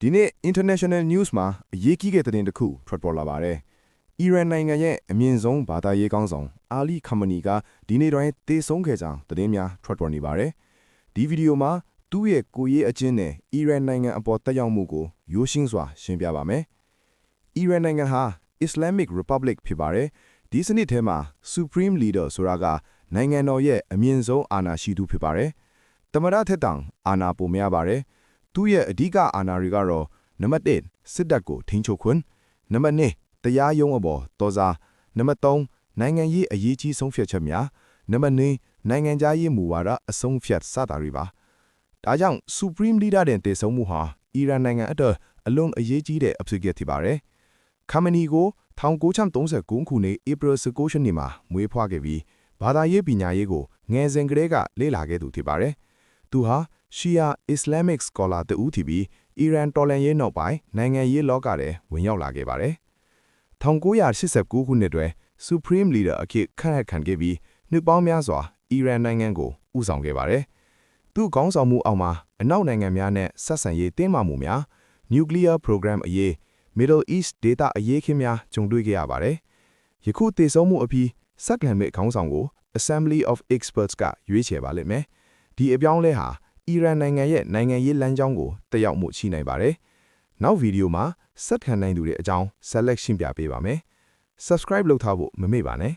ဒီနေ့ international news မှာအရေးကြီးတဲ့သတင်းတစ်ခုထွက်ပေါ်လာပါတယ်။အီရန်နိုင်ငံရဲ့အမြင့်ဆုံးဘာသာရေးကောင်းဆောင်အာလီခမနီကဒီနေ့တွင်တေဆုံးခဲ့ကြောင်းသတင်းများထွက်ပေါ်နေပါတယ်။ဒီဗီဒီယိုမှာသူ့ရဲ့ကိုယ်ရေးအကျဉ်းနဲ့အီရန်နိုင်ငံအပေါ်တက်ရောက်မှုကိုရိုးရှင်းစွာရှင်းပြပါမယ်။အီရန်နိုင်ငံဟာ Islamic Republic ဖြစ်ပါတယ်။ဒီစနစ်ထဲမှာ Supreme Leader ဆိုတာကနိုင်ငံတော်ရဲ့အမြင့်ဆုံးအာဏာရှိသူဖြစ်ပါတယ်။သမ္မတထက်တောင်အာဏာပိုများပါတယ်။သူ့ရဲ့အဓိကအာဏာတွေကတော့နံပါတ်1စစ်တပ်ကိုထိန်းချုပ်ခွင့်နံပါတ်2တရားရုံးအပေါ်တော်စားနံပါတ်3နိုင်ငံရေးအရေးကြီးဆုံးဖြတ်ချက်များနံပါတ်4နိုင်ငံခြားရေးမူဝါဒအဆုံးဖြတ်စတာတွေပါဒါကြောင့် Supreme Leader တဲ့တည်ဆုံမှုဟာအီရန်နိုင်ငံအတွက်အလွန်အရေးကြီးတဲ့အဖြစ်ဖြစ်ပါတယ်ခမနီကို1939ခုနှစ် April 19ရက်နေ့မှာမွေးဖွားခဲ့ပြီးဘာသာရေးပညာရေးကိုငယ်စဉ်ကတည်းကလေ့လာခဲ့သူဖြစ်ပါတယ်သူဟာ Shia Islamic Scholar တူထီပြီးအီရန်တော်လှန်ရေးနောက်ပိုင်းနိုင်ငံရေးလောကထဲဝင်ရောက်လာခဲ့ပါတယ်1989ခုနှစ်တွင် Supreme Leader အဖြစ်ခန့်အပ်ခံခဲ့ပြီးနှစ်ပေါင်းများစွာအီရန်နိုင်ငံကိုဦးဆောင်ခဲ့ပါတယ်သူခေါင်းဆောင်မှုအောက်မှာအနောက်နိုင်ငံများနဲ့ဆက်ဆံရေးတင်းမာမှုများ Nuclear Program အရေး Middle East Data အရေးခင်းများကြုံတွေ့ခဲ့ရပါတယ်ယခုတည်ဆုံမှုအပြီးစက္ကန့်မဲ့ခေါင်းဆောင်ကို Assembly of Experts ကရွေးချယ်ပါလိမ့်မယ်ဒီအပြောင်းလဲဟာအီရန်နိုင်ငံရဲ့နိုင်ငံရေးလမ်းကြောင်းကိုတက်ရောက်မှုရှိနိုင်ပါတယ်။နောက်ဗီဒီယိုမှာဆက်ခံနိုင်သူတွေအကြောင်း select ရှင်းပြပေးပါမယ်။ Subscribe လုပ်ထားဖို့မမေ့ပါနဲ့